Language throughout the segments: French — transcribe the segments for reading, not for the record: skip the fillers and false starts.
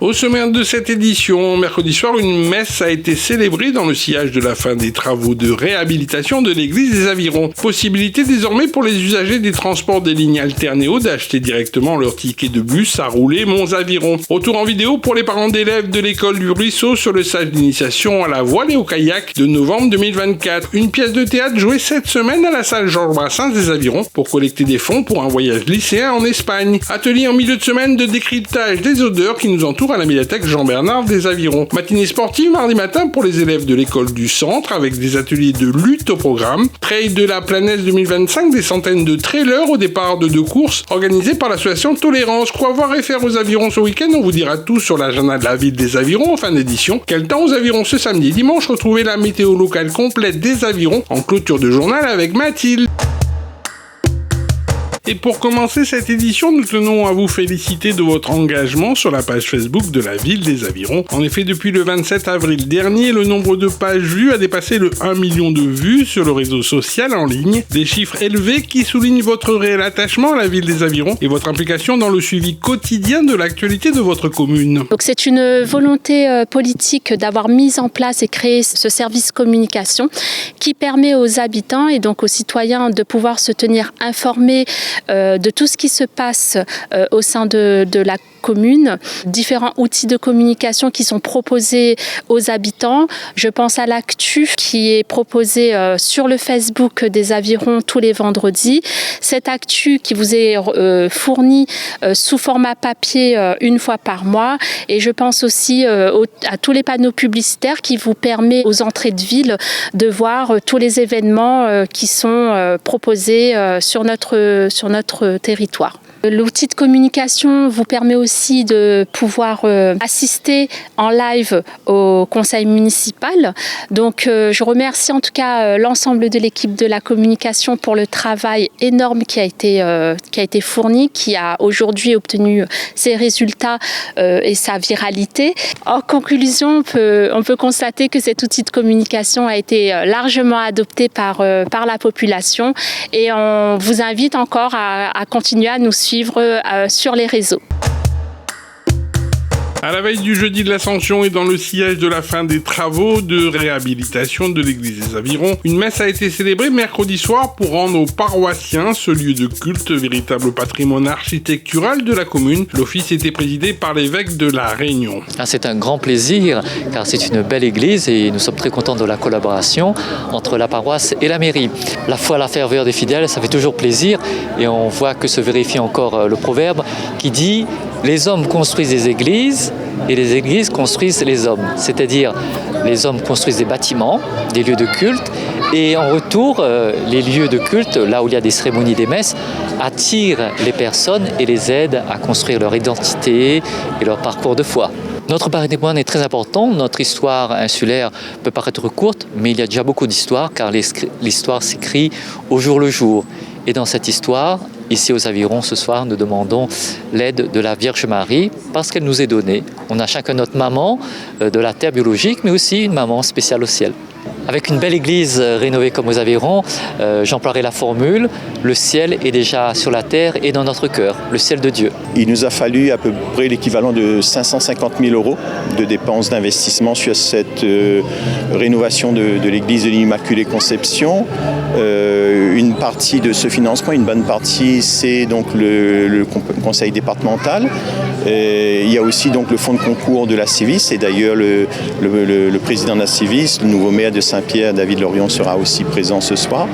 Au sommaire de cette édition, mercredi soir, une messe a été célébrée dans le sillage de la fin des travaux de réhabilitation de l'église des Avirons. Possibilité désormais pour les usagers des transports des lignes Alternéo d'acheter directement leur ticket de bus à rouler Mons-Aviron. Retour en vidéo pour les parents d'élèves de l'école du Ruisseau sur le stage d'initiation à la voile et au kayak de novembre 2024. Une pièce de théâtre jouée cette semaine à la salle Georges Brassens des Avirons pour collecter des fonds pour un voyage lycéen en Espagne. Atelier en milieu de semaine de décryptage des odeurs qui nous entourent à la médiathèque Jean-Bernard des Avirons. Matinée sportive mardi matin pour les élèves de l'école du centre avec des ateliers de lutte au programme. Trail de la planète 2025, des centaines de trailers au départ de 2 courses organisées par l'association Tolérance. Quoi voir et faire aux Avirons ce week-end? On vous dira tout sur l'agenda de la ville des Avirons en fin d'édition. Quel temps aux Avirons ce samedi et dimanche? Retrouvez la météo locale complète des Avirons en clôture de journal avec Mathilde. Et pour commencer cette édition, nous tenons à vous féliciter de votre engagement sur la page Facebook de la ville des Avirons. En effet, depuis le 27 avril dernier, le nombre de pages vues a dépassé le 1 million de vues sur le réseau social en ligne. Des chiffres élevés qui soulignent votre réel attachement à la ville des Avirons et votre implication dans le suivi quotidien de l'actualité de votre commune. Donc c'est une volonté politique d'avoir mis en place et créé ce service communication qui permet aux habitants et donc aux citoyens de pouvoir se tenir informés de tout ce qui se passe au sein de la commune, différents outils de communication qui sont proposés aux habitants. Je pense à l'actu qui est proposé sur le Facebook des Avirons tous les vendredis. Cette actu qui vous est fournie sous format papier une fois par mois. Et je pense aussi à tous les panneaux publicitaires qui vous permettent aux entrées de ville de voir tous les événements qui sont proposés sur notre territoire. L'outil de communication vous permet aussi de pouvoir assister en live au conseil municipal. Donc je remercie en tout cas l'ensemble de l'équipe de la communication pour le travail énorme qui a été fourni, qui a aujourd'hui obtenu ses résultats et sa viralité. En conclusion, on peut constater que cet outil de communication a été largement adopté par la population et on vous invite encore à continuer à nous suivre sur les réseaux. À la veille du jeudi de l'Ascension et dans le sillage de la fin des travaux de réhabilitation de l'église des Avirons, une messe a été célébrée mercredi soir pour rendre aux paroissiens ce lieu de culte, véritable patrimoine architectural de la commune. L'office était présidé par l'évêque de La Réunion. C'est un grand plaisir car c'est une belle église et nous sommes très contents de la collaboration entre la paroisse et la mairie. La foi, la ferveur des fidèles, ça fait toujours plaisir et on voit que se vérifie encore le proverbe qui dit « Les hommes construisent des églises » et les églises construisent les hommes. C'est-à-dire, les hommes construisent des bâtiments, des lieux de culte, et en retour, les lieux de culte, là où il y a des cérémonies, des messes, attirent les personnes et les aident à construire leur identité et leur parcours de foi. Notre patrimoine est très important, notre histoire insulaire peut paraître courte, mais il y a déjà beaucoup d'histoires, car l'histoire s'écrit au jour le jour. Et dans cette histoire, ici aux Avirons, ce soir, nous demandons l'aide de la Vierge Marie parce qu'elle nous est donnée. On a chacun notre maman de la terre biologique, mais aussi une maman spéciale au ciel. Avec une belle église rénovée comme aux Avirons, j'emploierai la formule « Le ciel est déjà sur la terre et dans notre cœur, le ciel de Dieu ». Il nous a fallu à peu près l'équivalent de 550 000 € de dépenses d'investissement sur cette rénovation de l'église de l'Immaculée Conception. Une partie de ce financement, une bonne partie, c'est donc le conseil départemental. Il y a aussi donc le fonds de concours de la Civis et d'ailleurs le président de la Civis, le nouveau maire de Saint-Pierre, David Lorion, sera aussi présent ce soir.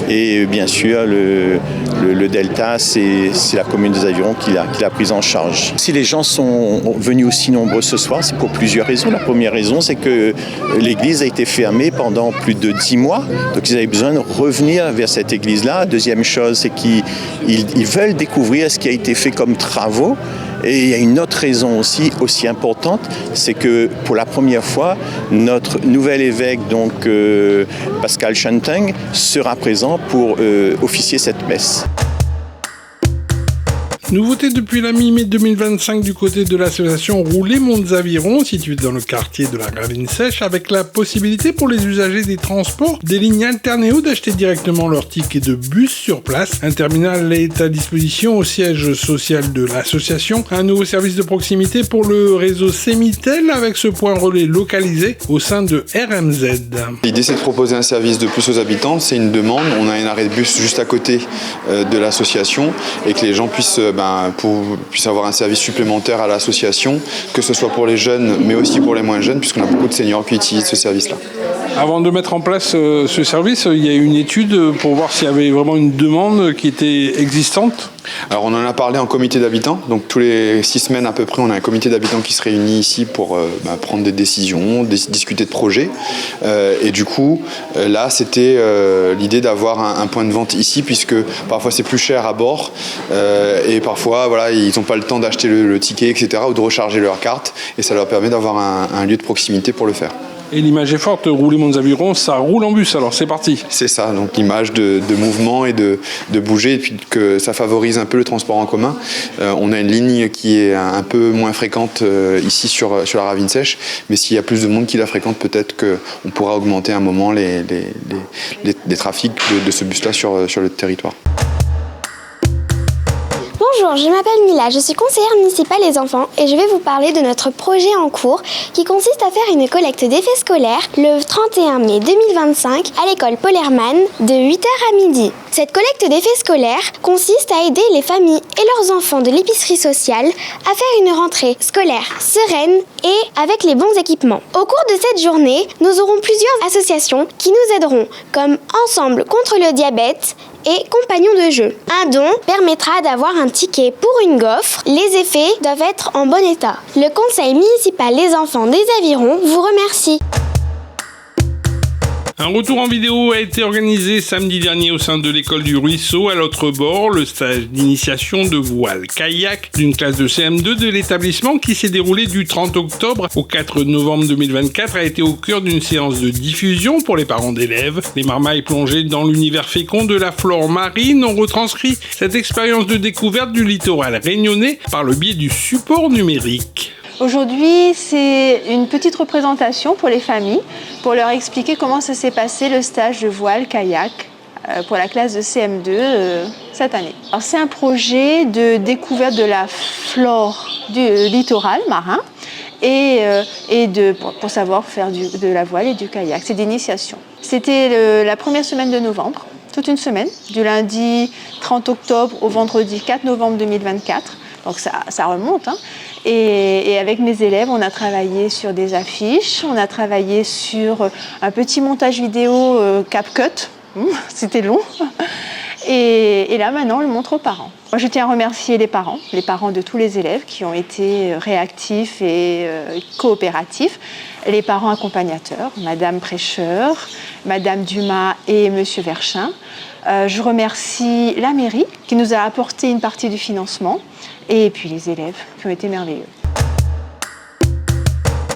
Et bien sûr, le Delta, c'est la commune des Avirons qui l'a prise en charge. Si les gens sont venus aussi nombreux ce soir, c'est pour plusieurs raisons. La première raison, c'est que l'église a été fermée pendant plus de 10 mois. Donc ils avaient besoin de revenir vers cette église-là. Deuxième chose, c'est qu'ils veulent découvrir ce qui a été fait comme travaux. Et il y a une autre raison aussi importante, c'est que pour la première fois, notre nouvel évêque, donc Pascal Chanteng, sera présent pour officier cette messe. Nouveauté depuis la mi-mai 2025 du côté de l'association Rouler Mondes Aviron, située dans le quartier de la Gravine Sèche, avec la possibilité pour les usagers des transports des lignes Alternéo d'acheter directement leur ticket de bus sur place. Un terminal est à disposition au siège social de l'association. Un nouveau service de proximité pour le réseau Semitel avec ce point relais localisé au sein de RMZ. L'idée, c'est de proposer un service de plus aux habitants. C'est une demande. On a un arrêt de bus juste à côté de l'association et que les gens puissent avoir un service supplémentaire à l'association, que ce soit pour les jeunes mais aussi pour les moins jeunes, puisqu'on a beaucoup de seniors qui utilisent ce service-là. Avant de mettre en place ce service, il y a eu une étude pour voir s'il y avait vraiment une demande qui était existante. Alors on en a parlé en comité d'habitants, donc tous les 6 semaines à peu près on a un comité d'habitants qui se réunit ici pour prendre des décisions, discuter de projets et du coup là c'était l'idée d'avoir un point de vente ici puisque parfois c'est plus cher à bord et parfois voilà, ils n'ont pas le temps d'acheter le ticket etc. ou de recharger leur carte et ça leur permet d'avoir un lieu de proximité pour le faire. Et l'image est forte, Rouler Mondes Aviron, ça roule en bus, alors c'est parti. C'est ça, donc l'image de mouvement et de bouger, et puis que ça favorise un peu le transport en commun. On a une ligne qui est un peu moins fréquente ici sur la Ravine Sèche, mais s'il y a plus de monde qui la fréquente, peut-être qu'on pourra augmenter à un moment les trafics de ce bus-là sur le territoire. Bonjour, je m'appelle Mila, je suis conseillère municipale des enfants et je vais vous parler de notre projet en cours qui consiste à faire une collecte d'effets scolaires le 31 mai 2025 à l'école Paul Hermann de 8h à midi. Cette collecte d'effets scolaires consiste à aider les familles et leurs enfants de l'épicerie sociale à faire une rentrée scolaire sereine et avec les bons équipements. Au cours de cette journée, nous aurons plusieurs associations qui nous aideront comme Ensemble contre le diabète et Compagnons de jeu. Un don permettra d'avoir un ticket pour une gaufre. Les effets doivent être en bon état. Le conseil municipal des enfants des Avirons vous remercie. Un retour en vidéo a été organisé samedi dernier au sein de l'école du Ruisseau à l'autre bord, le stage d'initiation de voile kayak d'une classe de CM2 de l'établissement qui s'est déroulé du 30 octobre au 4 novembre 2024 a été au cœur d'une séance de diffusion pour les parents d'élèves. Les marmailles plongées dans l'univers fécond de la flore marine ont retranscrit cette expérience de découverte du littoral réunionnais par le biais du support numérique. Aujourd'hui, c'est une petite représentation pour les familles, pour leur expliquer comment ça s'est passé le stage de voile kayak pour la classe de CM2 cette année. Alors, c'est un projet de découverte de la flore du littoral marin pour savoir faire de la voile et du kayak. C'est d'initiation. C'était la première semaine de novembre, toute une semaine, du lundi 30 octobre au vendredi 4 novembre 2024. Donc ça remonte, hein. Et avec mes élèves, on a travaillé sur des affiches, on a travaillé sur un petit montage vidéo CapCut, c'était long. Et là maintenant, on le montre aux parents. Moi, je tiens à remercier les parents de tous les élèves qui ont été réactifs et coopératifs, les parents accompagnateurs, Madame Prêcheur, Madame Dumas et Monsieur Verchin. Je remercie la mairie qui nous a apporté une partie du financement et puis les élèves qui ont été merveilleux.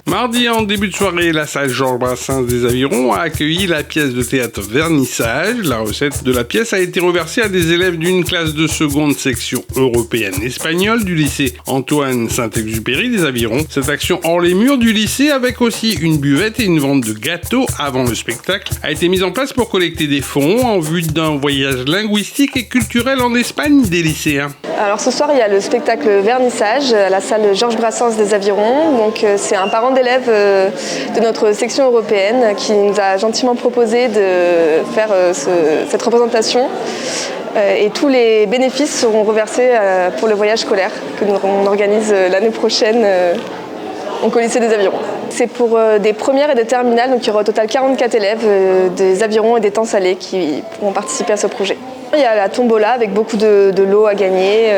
Mardi, en début de soirée, la salle Georges Brassens des Avirons a accueilli la pièce de théâtre Vernissage. La recette de la pièce a été reversée à des élèves d'une classe de seconde section européenne espagnole du lycée Antoine Saint-Exupéry des Avirons. Cette action hors les murs du lycée, avec aussi une buvette et une vente de gâteaux avant le spectacle, a été mise en place pour collecter des fonds en vue d'un voyage linguistique et culturel en Espagne des lycéens. Alors ce soir, il y a le spectacle Vernissage à la salle Georges Brassens des Avirons. Donc c'est un parent d'élèves de notre section européenne qui nous a gentiment proposé de faire cette représentation. Et tous les bénéfices seront reversés pour le voyage scolaire que on organise l'année prochaine au lycée des Avirons. C'est pour des premières et des terminales, donc il y aura au total 44 élèves des Avirons et des Temps Salés qui pourront participer à ce projet. Il y a la tombola avec beaucoup de lots à gagner,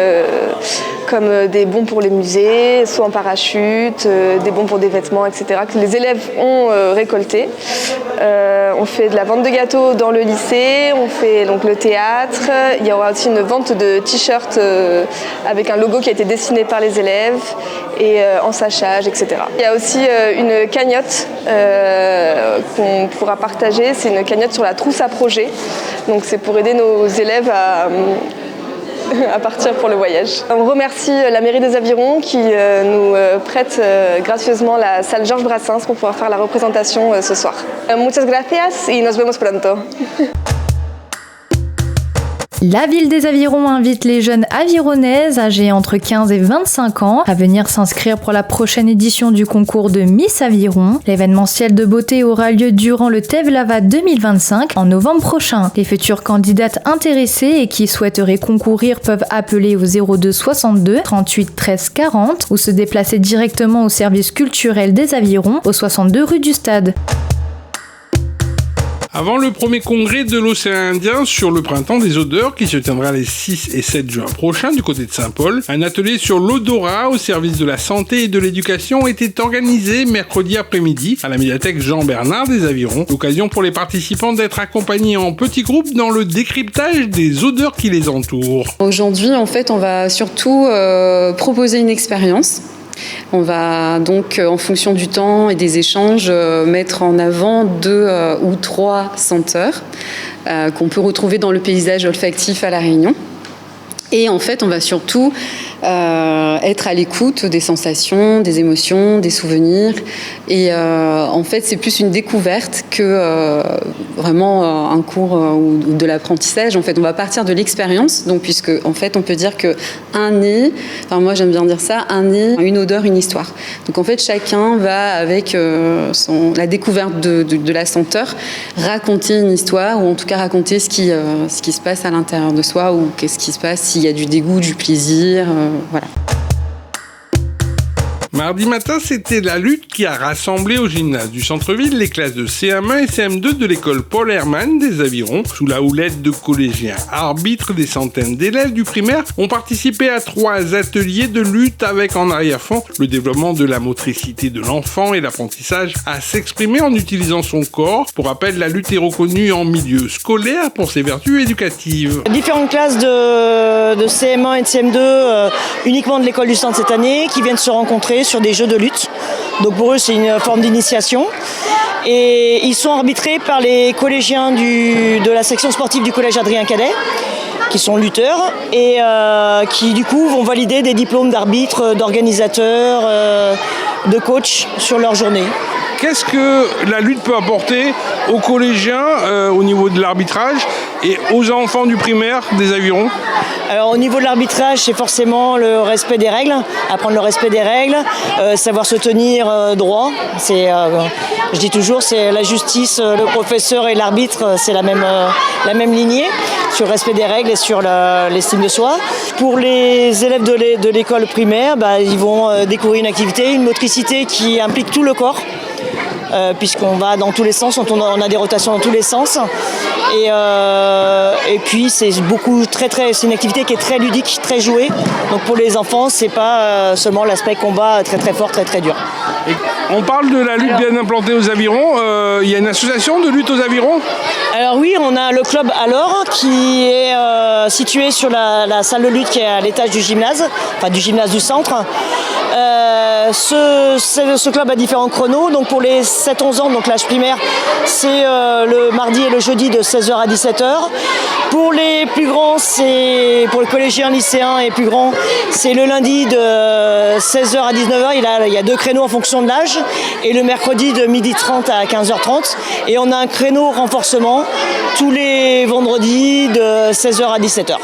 comme des bons pour les musées, sauts en parachute, des bons pour des vêtements, etc. que les élèves ont récoltés. On fait de la vente de gâteaux dans le lycée, on fait donc le théâtre. Il y aura aussi une vente de t-shirts avec un logo qui a été dessiné par les élèves et en sachage, etc. Il y a aussi une cagnotte qu'on pourra partager. C'est une cagnotte sur la trousse à projet. Donc c'est pour aider nos élèves à partir pour le voyage. On remercie la mairie des Avirons qui nous prête gracieusement la salle Georges Brassens pour pouvoir faire la représentation ce soir. Muchas gracias y nos vemos pronto. La ville des Avirons invite les jeunes avironnaises âgées entre 15 et 25 ans à venir s'inscrire pour la prochaine édition du concours de Miss Aviron. L'événementiel de beauté aura lieu durant le Tevlava 2025 en novembre prochain. Les futures candidates intéressées et qui souhaiteraient concourir peuvent appeler au 02 62 38 13 40 ou se déplacer directement au service culturel des Avirons au 62 rue du Stade. Avant le premier congrès de l'océan Indien sur le printemps des odeurs qui se tiendra les 6 et 7 juin prochains du côté de Saint-Paul, un atelier sur l'odorat au service de la santé et de l'éducation était organisé mercredi après-midi à la médiathèque Jean-Bernard des Avirons. L'occasion pour les participants d'être accompagnés en petits groupes dans le décryptage des odeurs qui les entourent. Aujourd'hui, en fait, on va surtout proposer une expérience. On va donc, en fonction du temps et des échanges, mettre en avant 2 ou 3 senteurs qu'on peut retrouver dans le paysage olfactif à La Réunion. Et en fait, on va surtout être à l'écoute des sensations, des émotions, des souvenirs. Et en fait, c'est plus une découverte que vraiment un cours ou de l'apprentissage. En fait, on va partir de l'expérience. Donc, puisque en fait, on peut dire que un nez, enfin moi j'aime bien dire ça, un nez, une odeur, une histoire. Donc en fait, chacun va avec la découverte de la senteur raconter une histoire, ou en tout cas raconter ce qui se passe à l'intérieur de soi, ou qu'est-ce qui se passe s'il y a du dégoût, du plaisir, voilà. Mardi matin, c'était la lutte qui a rassemblé au gymnase du centre-ville les classes de CM1 et CM2 de l'école Paul Hermann des Avirons. Sous la houlette de collégiens arbitres, des centaines d'élèves du primaire ont participé à 3 ateliers de lutte avec en arrière-fond le développement de la motricité de l'enfant et l'apprentissage à s'exprimer en utilisant son corps. Pour rappel, la lutte est reconnue en milieu scolaire pour ses vertus éducatives. Différentes classes de CM1 et de CM2 uniquement de l'école du centre cette année qui viennent se rencontrer sur des jeux de lutte. Donc pour eux, c'est une forme d'initiation. Et ils sont arbitrés par les collégiens de la section sportive du collège Adrien Cadet, qui sont lutteurs et qui du coup vont valider des diplômes d'arbitre, d'organisateur, de coach sur leur journée. Qu'est-ce que la lutte peut apporter aux collégiens au niveau de l'arbitrage et aux enfants du primaire des Avirons ? Alors au niveau de l'arbitrage, c'est forcément le respect des règles, apprendre le respect des règles, savoir se tenir droit. Je dis toujours, c'est la justice, le professeur et l'arbitre, c'est la même lignée sur le respect des règles et sur l'estime de soi. Pour les élèves de l'école primaire, ils vont découvrir une activité, une motricité qui implique tout le corps. Puisqu'on va dans tous les sens, on a des rotations dans tous les sens. Et puis c'est c'est une activité qui est très ludique, très jouée. Donc pour les enfants, c'est pas seulement l'aspect combat très très fort, très très dur. Et on parle de la lutte bien implantée aux Avirons. Il y a une association de lutte aux Avirons ? Alors oui, on a le club Alors qui est situé sur la salle de lutte qui est à l'étage du gymnase, enfin du gymnase du centre. Ce club a différents chronos. Donc pour les 7-11 ans, donc l'âge primaire, c'est le mardi et le jeudi de 16h à 17h. Pour les plus grands, pour les collégiens, lycéens et plus grands, c'est le lundi de 16h à 19h. Il y a 2 créneaux en fonction de l'âge. Et le mercredi de 12h30 à 15h30. Et on a un créneau renforcement tous les vendredis de 16h à 17h.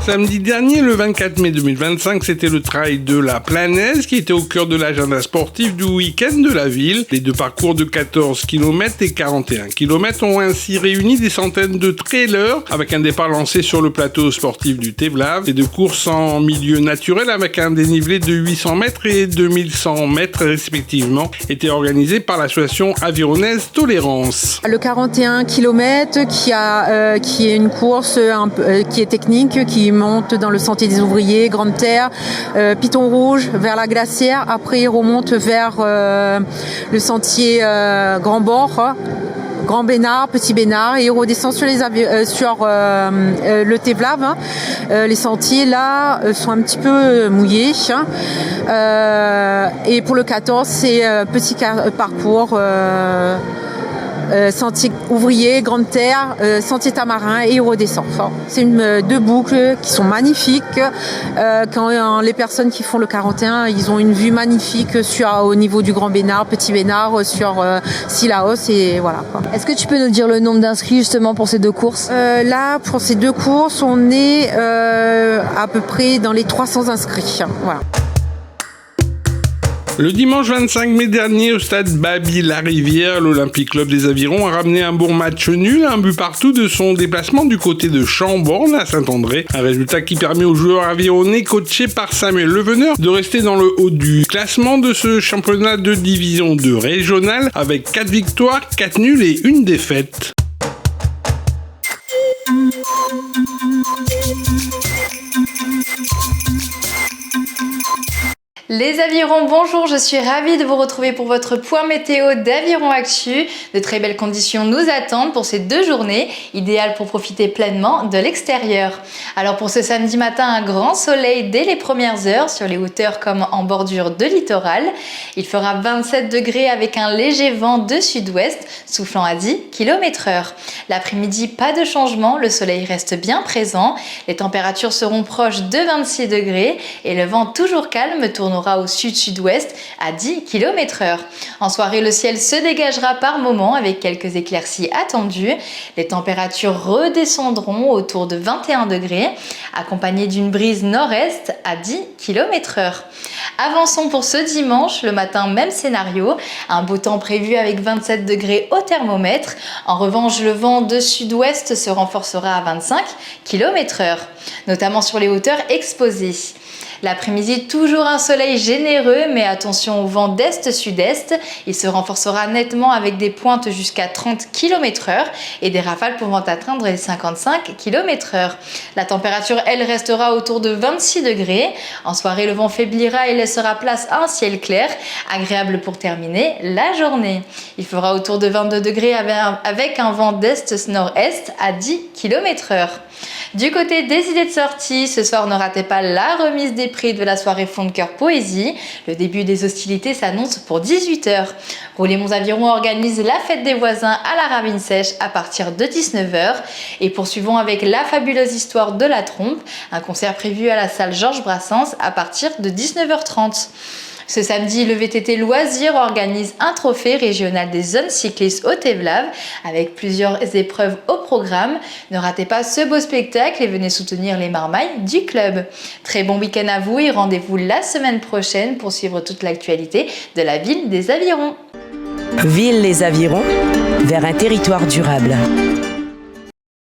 Samedi dernier, le 24 mai 2025, c'était le trail de la Planaise qui était au cœur de l'agenda sportif du week-end de la ville. Les 2 parcours de 14 km et 41 km ont ainsi réuni des centaines de trailers avec un départ lancé sur le plateau sportif du Tevlav et de courses en milieu naturel avec un dénivelé de 800 mètres et 2100 mètres respectivement étaient organisés par l'association avironnaise Tolérance. Le 41 km qui est une course qui est technique, qui monte dans le sentier des ouvriers, Grande Terre, Piton Rouge, vers la glacière. Après, il remonte vers le sentier Grand Bord, Grand Bénard, Petit Bénard, et il redescend sur le Tevlav. Les sentiers là sont un petit peu mouillés. Et pour le 14, c'est petit parcours sentier ouvrier, Grande Terre, sentier tamarin et Eurodescente. C'est deux boucles qui sont magnifiques. Quand les personnes qui font le 41, ils ont une vue magnifique au niveau du Grand Bénard, Petit Bénard, sur Sillaos et voilà. Est-ce que tu peux nous dire le nombre d'inscrits justement pour ces deux courses ? Là, pour ces deux courses, on est à peu près dans les 300 inscrits. Voilà. Le dimanche 25 mai dernier, au stade Baby-la-Rivière, l'Olympique Club des Avirons a ramené un bon match nul, un but partout de son déplacement du côté de Chambord à Saint-André. Un résultat qui permet aux joueurs avironnais coachés par Samuel Leveneur de rester dans le haut du classement de ce championnat de division 2 régional avec 4 victoires, 4 nuls et 1 défaite. Les Avirons, bonjour, je suis ravie de vous retrouver pour votre point météo d'Aviron Actu. De très belles conditions nous attendent pour ces 2 journées, idéales pour profiter pleinement de l'extérieur. Alors pour ce samedi matin, un grand soleil dès les premières heures sur les hauteurs comme en bordure de littoral. Il fera 27 degrés avec un léger vent de sud-ouest soufflant à 10 km/h. L'après-midi, pas de changement, le soleil reste bien présent. Les températures seront proches de 26 degrés et le vent toujours calme tournera au sud-sud-ouest à 10 km/h. En soirée, le ciel se dégagera par moments avec quelques éclaircies attendues. Les températures redescendront autour de 21 degrés, accompagnées d'une brise nord-est à 10 km/h. Avançons pour ce dimanche, le matin, même scénario. Un beau temps prévu avec 27 degrés au thermomètre. En revanche, le vent de sud-ouest se renforcera à 25 km/h, notamment sur les hauteurs exposées. L'après-midi, toujours un soleil généreux, mais attention au vent d'est-sud-est. Il se renforcera nettement avec des pointes jusqu'à 30 km/h et des rafales pouvant atteindre les 55 km/h. La température, elle, restera autour de 26 degrés. En soirée, le vent faiblira et laissera place à un ciel clair, agréable pour terminer la journée. Il fera autour de 22 degrés avec un vent d'est-nord-est à 10 km/h. Du côté des idées de sortie, ce soir ne ratez pas la remise des prix de la soirée Fond de Cœur Poésie. Le début des hostilités s'annonce pour 18h. Roulemont Aviron organise la fête des voisins à la Ravine Sèche à partir de 19h. Et poursuivons avec la fabuleuse histoire de la trompe, un concert prévu à la salle Georges Brassens à partir de 19h30. Ce samedi, le VTT Loisirs organise un trophée régional des zones cyclistes au Tevlav avec plusieurs épreuves au programme. Ne ratez pas ce beau spectacle et venez soutenir les marmailles du club. Très bon week-end à vous et rendez-vous la semaine prochaine pour suivre toute l'actualité de la ville des Avirons. Ville les Avirons, vers un territoire durable.